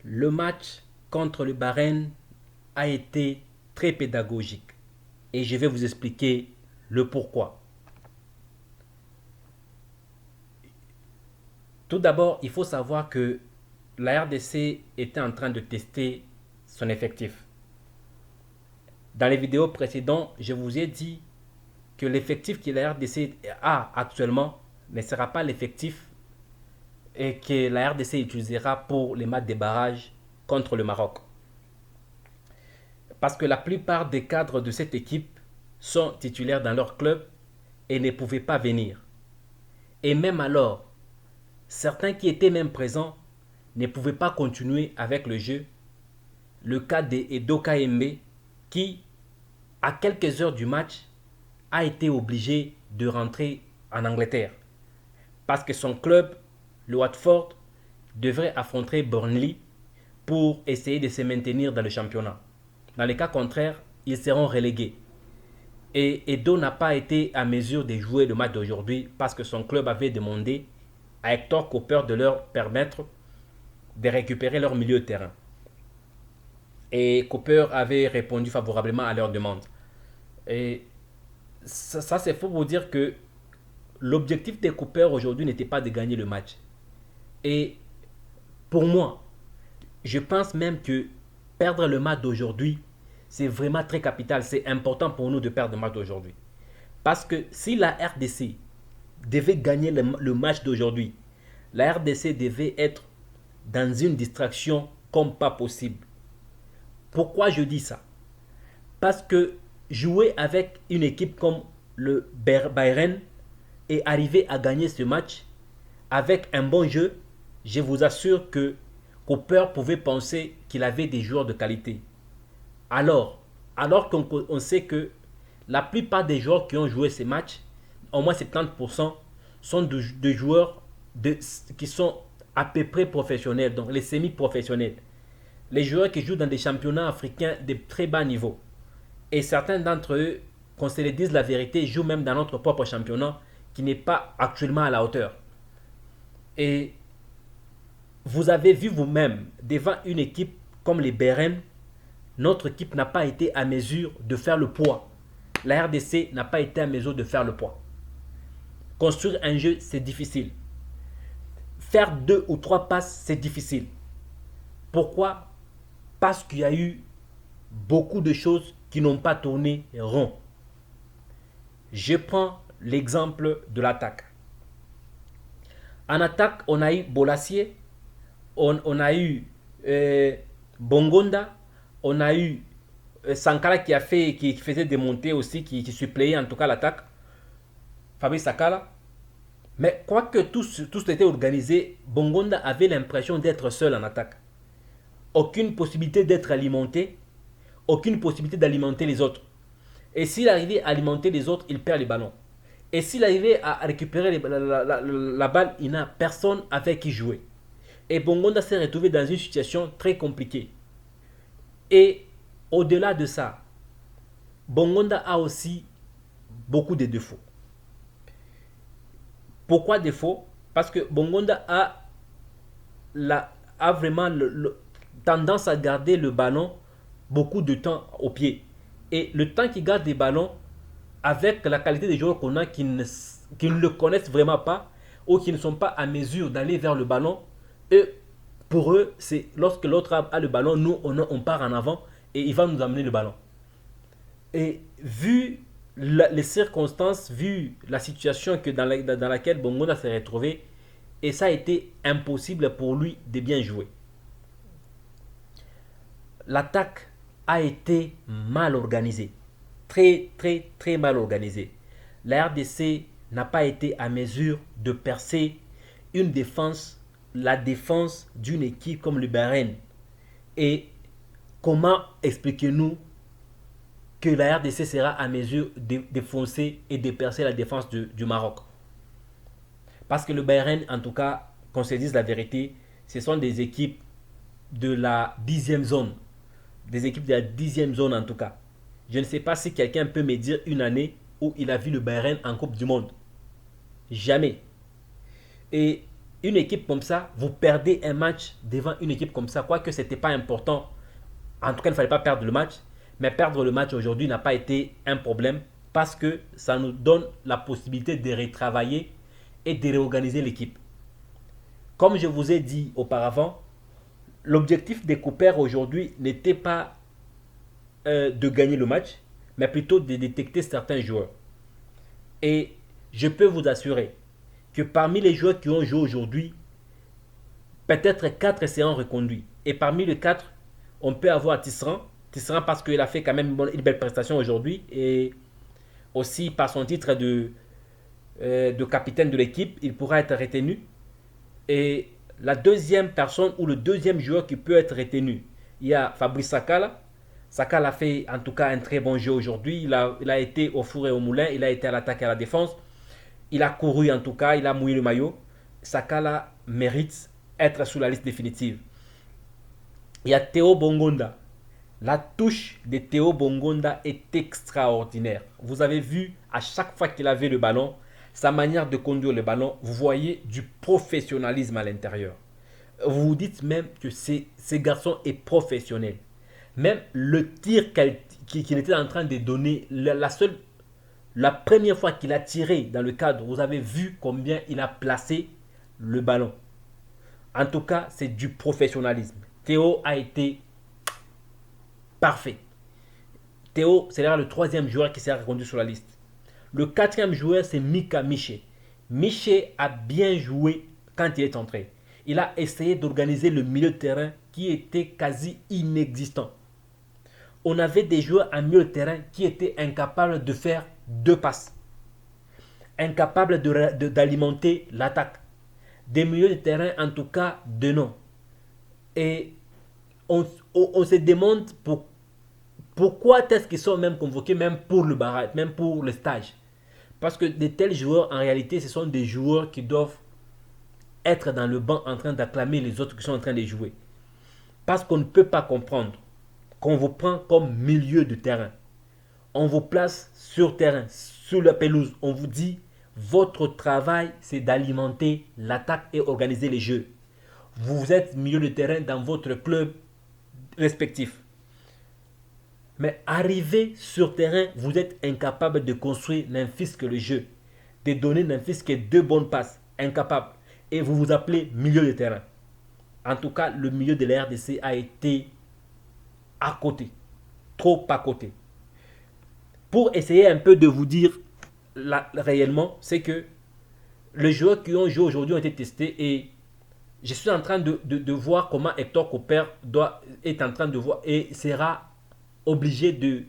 Le match contre le Bahreïn a été très pédagogique et je vais vous expliquer le pourquoi. Tout d'abord, il faut savoir que la RDC était en train de tester son effectif. Dans les vidéos précédentes, je vous ai dit que l'effectif que la RDC a actuellement ne sera pas l'effectif et que la RDC utilisera pour les matchs de barrage contre le Maroc. Parce que la plupart des cadres de cette équipe sont titulaires dans leur club et ne pouvaient pas venir. Et même alors, certains qui étaient même présents ne pouvaient pas continuer avec le jeu. Le cas d'Edoka Embe qui, à quelques heures du match, a été obligé de rentrer en Angleterre parce que son club, le Watford, devrait affronter Burnley pour essayer de se maintenir dans le championnat. Dans le cas contraire, ils seront relégués. Et Edo n'a pas été à mesure de jouer le match d'aujourd'hui parce que son club avait demandé à Hector Cooper de leur permettre de récupérer leur milieu de terrain. Et Cooper avait répondu favorablement à leur demande. Et ça c'est pour vous dire que l'objectif des Cooper aujourd'hui n'était pas de gagner le match. Et pour moi, je pense même que perdre le match d'aujourd'hui, c'est vraiment très capital. C'est important pour nous de perdre le match d'aujourd'hui. Parce que si la RDC devait gagner le match d'aujourd'hui, la RDC devait être dans une distraction comme pas possible. Pourquoi je dis ça? Parce que jouer avec une équipe comme le Bayern et arriver à gagner ce match avec un bon jeu, je vous assure que Cooper pouvait penser qu'il avait des joueurs de qualité. Alors qu'on sait que la plupart des joueurs qui ont joué ces matchs, au moins 70%, sont de joueurs qui sont à peu près professionnels, donc les semi-professionnels. Les joueurs qui jouent dans des championnats africains de très bas niveau. Et certains d'entre eux, qu'on se le dise la vérité, jouent même dans notre propre championnat qui n'est pas actuellement à la hauteur. Et vous avez vu vous-même, devant une équipe comme les Beren, notre équipe n'a pas été à mesure de faire le poids. La RDC n'a pas été à mesure de faire le poids. Construire un jeu, c'est difficile. Faire 2 ou 3 passes, c'est difficile. Pourquoi? Parce qu'il y a eu beaucoup de choses qui n'ont pas tourné rond. Je prends l'exemple de l'attaque. En attaque, on a eu Bolassier, on a eu Bongonda, on a eu Sankara qui faisait des montées aussi, qui suppléait en tout cas l'attaque, Fabrice Sakala. Mais quoique tout était organisé, Bongonda avait l'impression d'être seul en attaque. Aucune possibilité d'être alimenté, aucune possibilité d'alimenter les autres. Et s'il arrivait à alimenter les autres, il perd les ballons. Et s'il arrivait à récupérer la balle, il n'a personne avec qui jouer. Et Bongonda s'est retrouvé dans une situation très compliquée. Et au-delà de ça, Bongonda a aussi beaucoup de défauts. Pourquoi défaut? Parce que Bongonda a vraiment tendance à garder le ballon beaucoup de temps au pied. Et le temps qu'il garde des ballons, avec la qualité des joueurs qu'on a qui ne le connaissent vraiment pas ou qui ne sont pas à mesure d'aller vers le ballon, et pour eux, c'est lorsque l'autre a le ballon, nous, on part en avant et il va nous amener le ballon. Et vu les circonstances, vu la situation dans laquelle Bongonda s'est retrouvé, et ça a été impossible pour lui de bien jouer. L'attaque a été mal organisée. Très, très, très mal organisée. La RDC n'a pas été à mesure de percer une défense, la défense d'une équipe comme le Bahreïn. Et comment expliquez-nous que la RDC sera à mesure de défoncer et de percer la défense du Maroc? Parce que le Bahreïn, en tout cas, qu'on se dise la vérité, ce sont des équipes de la 10e zone. Des équipes de la 10e zone en tout cas. Je ne sais pas si quelqu'un peut me dire une année où il a vu le Bahreïn en Coupe du Monde. Jamais. Et Une équipe comme ça, vous perdez un match devant une équipe comme ça, quoique ce n'était pas important. En tout cas, il ne fallait pas perdre le match. Mais perdre le match aujourd'hui n'a pas été un problème parce que ça nous donne la possibilité de retravailler et de réorganiser l'équipe. Comme je vous ai dit auparavant, l'objectif des coupeurs aujourd'hui n'était pas de gagner le match, mais plutôt de détecter certains joueurs. Et je peux vous assurer que parmi les joueurs qui ont joué aujourd'hui, peut-être 4 seront reconduits. Et parmi les 4, on peut avoir Tisserand. Tisserand parce qu'il a fait quand même une belle prestation aujourd'hui. Et aussi par son titre de capitaine de l'équipe, il pourra être retenu. Et la deuxième personne ou le deuxième joueur qui peut être retenu, il y a Fabrice Sakala. Sakala a fait en tout cas un très bon jeu aujourd'hui. Il a été au four et au moulin. Il a été à l'attaque et à la défense. Il a couru en tout cas. Il a mouillé le maillot. Sakala mérite être sous la liste définitive. Il y a Théo Bongonda. La touche de Théo Bongonda est extraordinaire. Vous avez vu à chaque fois qu'il avait le ballon, sa manière de conduire le ballon, vous voyez du professionnalisme à l'intérieur. Vous vous dites même que ce garçon est professionnel. Même le tir qu'il était en train de donner, la première fois qu'il a tiré dans le cadre, vous avez vu combien il a placé le ballon. En tout cas, c'est du professionnalisme. Théo a été parfait. Théo, c'est là le troisième joueur qui s'est reconduit sur la liste. Le quatrième joueur, c'est Mika Miché. Miché a bien joué quand il est entré. Il a essayé d'organiser le milieu de terrain qui était quasi inexistant. On avait des joueurs en milieu de terrain qui étaient incapables de faire 2 passes. Incapables d'alimenter l'attaque. Des milieux de terrain, en tout cas, de nom. Et on se demande pourquoi est-ce qu'ils sont même convoqués, même pour le barrage, même pour le stage. Parce que de tels joueurs, en réalité, ce sont des joueurs qui doivent être dans le banc en train d'acclamer les autres qui sont en train de jouer. Parce qu'on ne peut pas comprendre qu'on vous prend comme milieu de terrain. On vous place sur terrain, sur la pelouse. On vous dit, votre travail, c'est d'alimenter l'attaque et organiser les jeux. Vous êtes milieu de terrain dans votre club respectif. Mais arrivé sur terrain, vous êtes incapable de construire n'importe que le jeu. De donner n'importe que 2 bonnes passes. Incapable. Et vous vous appelez milieu de terrain. En tout cas, le milieu de la RDC a été à côté. Trop à côté. Pour essayer un peu de vous dire réellement, c'est que les joueurs qui ont joué aujourd'hui ont été testés et je suis en train de voir comment Hector Cooper est en train de voir et sera obligé de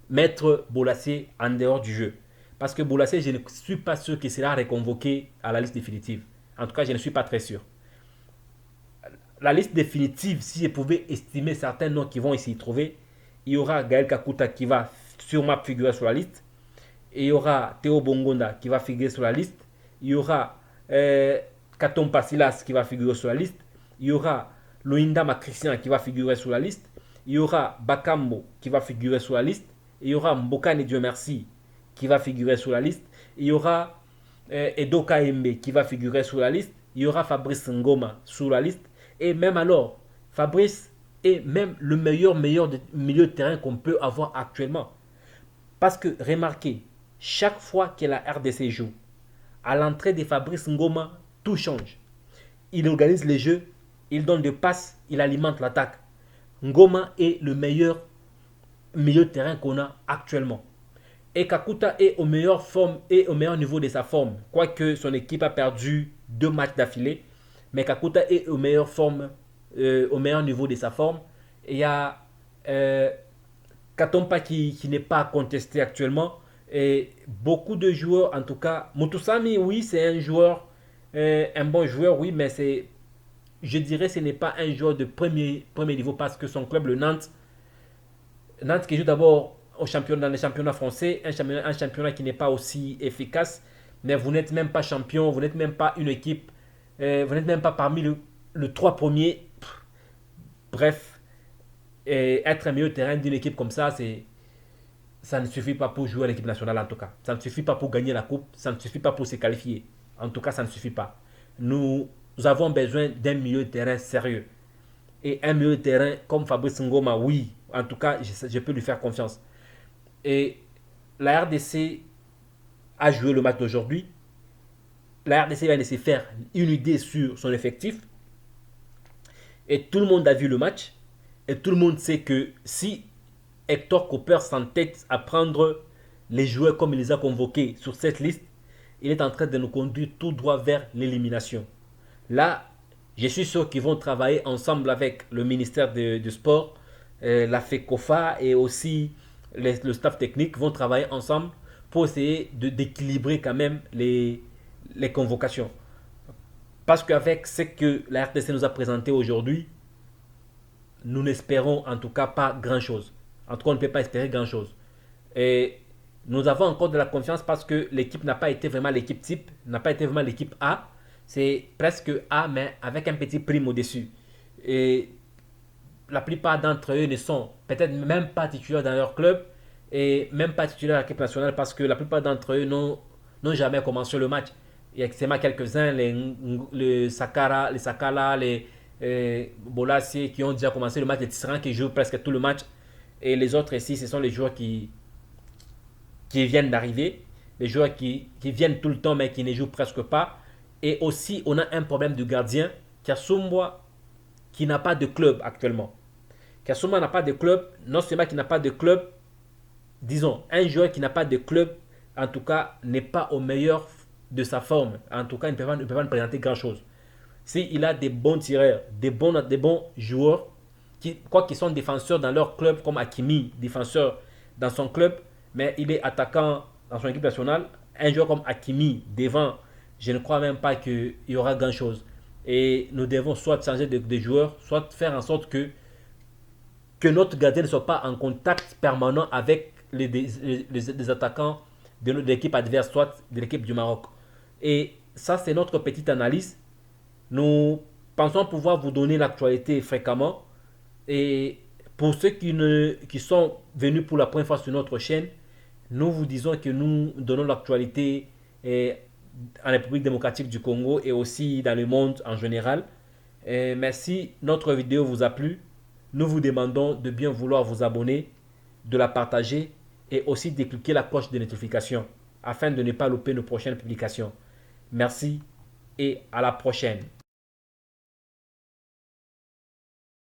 mettre Bolasie en dehors du jeu. Parce que Bolasie, je ne suis pas sûr qu'il sera reconvoqué à la liste définitive. En tout cas, je ne suis pas très sûr. La liste définitive, si je pouvais estimer certains noms qui vont s'y trouver, il y aura Gaël Kakuta qui va sûrement figurer sur la liste. Et il y aura Théo Bongonda qui va figurer sur la liste. Il y aura Katompa Silas qui va figurer sur la liste. Il y aura Loinda Christian qui va figurer sur la liste. Il y aura Bakambo qui va figurer sur la liste. Il y aura Mbokane Dieu merci qui va figurer sur la liste. Il y aura Edo Kaembe qui va figurer sur la liste. Il y aura Fabrice Ngoma sur la liste. Et même alors, Fabrice est même le meilleur milieu de terrain qu'on peut avoir actuellement. Parce que remarquez, chaque fois que la RDC joue, à l'entrée de Fabrice Ngoma, tout change. Il organise les jeux, il donne des passes, il alimente l'attaque. Ngoma est le meilleur milieu de terrain qu'on a actuellement. Et Kakuta est au meilleur forme et au meilleur niveau de sa forme. Quoique son équipe a perdu 2 matchs d'affilée. Mais Kakuta est au meilleur forme, au meilleur niveau de sa forme. Et il y a Katompa qui n'est pas contesté actuellement. Et beaucoup de joueurs, en tout cas, Mutusami, oui, c'est un joueur, un bon joueur, oui, mais je dirais ce n'est pas un joueur de premier niveau parce que son club, le Nantes qui joue d'abord dans les championnats français, un championnat qui n'est pas aussi efficace, mais vous n'êtes même pas champion, vous n'êtes même pas une équipe, vous n'êtes même pas parmi le 3 premiers. Bref, être un milieu de terrain d'une équipe comme ça, ça ne suffit pas pour jouer à l'équipe nationale en tout cas. Ça ne suffit pas pour gagner la coupe, ça ne suffit pas pour se qualifier. En tout cas, ça ne suffit pas. Nous nous avons besoin d'un milieu de terrain sérieux. Et un milieu de terrain comme Fabrice Ngoma, oui, en tout cas, je peux lui faire confiance. Et la RDC a joué le match d'aujourd'hui. La RDC va laisser faire une idée sur son effectif. Et tout le monde a vu le match. Et tout le monde sait que si Hector Cooper s'entête à prendre les joueurs comme il les a convoqués sur cette liste, il est en train de nous conduire tout droit vers l'élimination. Là, je suis sûr qu'ils vont travailler ensemble avec le ministère du Sport, la FECOFA et aussi le staff technique vont travailler ensemble pour essayer d'équilibrer quand même les convocations. Parce qu'avec ce que la RTC nous a présenté aujourd'hui, nous n'espérons en tout cas pas grand-chose. En tout cas, on ne peut pas espérer grand-chose. Et nous avons encore de la confiance parce que l'équipe n'a pas été vraiment l'équipe type, n'a pas été vraiment l'équipe A. C'est presque A, mais avec un petit prime au-dessus. Et la plupart d'entre eux ne sont peut-être même pas titulaires dans leur club et même pas titulaires à l'équipe nationale parce que la plupart d'entre eux n'ont jamais commencé le match. Il y a seulement quelques-uns, les Sakara, les Sakala, les Bolassier qui ont déjà commencé le match, les Tisserand qui jouent presque tout le match. Et les autres ici, ce sont les joueurs qui viennent d'arriver, les joueurs qui viennent tout le temps mais qui ne jouent presque pas. Et aussi, on a un problème de gardien, Kasumwa, qui n'a pas de club actuellement. Kasumwa n'a pas de club, non seulement qu'il n'a pas de club, disons, un joueur qui n'a pas de club, en tout cas, n'est pas au meilleur de sa forme. En tout cas, il ne peut pas nous présenter grand-chose. S'il a des bons tireurs, des bons joueurs, quoi qu'ils sont défenseurs dans leur club, comme Hakimi, défenseur dans son club, mais il est attaquant dans son équipe nationale, un joueur comme Hakimi devant, je ne crois même pas qu'il y aura grand-chose. Et nous devons soit changer de joueur, soit faire en sorte que notre gardien ne soit pas en contact permanent avec les attaquants de l'équipe adverse, soit de l'équipe du Maroc. Et ça, c'est notre petite analyse. Nous pensons pouvoir vous donner l'actualité fréquemment. Et pour ceux qui sont venus pour la première fois sur notre chaîne, nous vous disons que nous donnons l'actualité en République démocratique du Congo et aussi dans le monde en général. Mais si notre vidéo vous a plu, nous vous demandons de bien vouloir vous abonner, de la partager et aussi de cliquer la cloche de notification afin de ne pas louper nos prochaines publications. Merci et à la prochaine.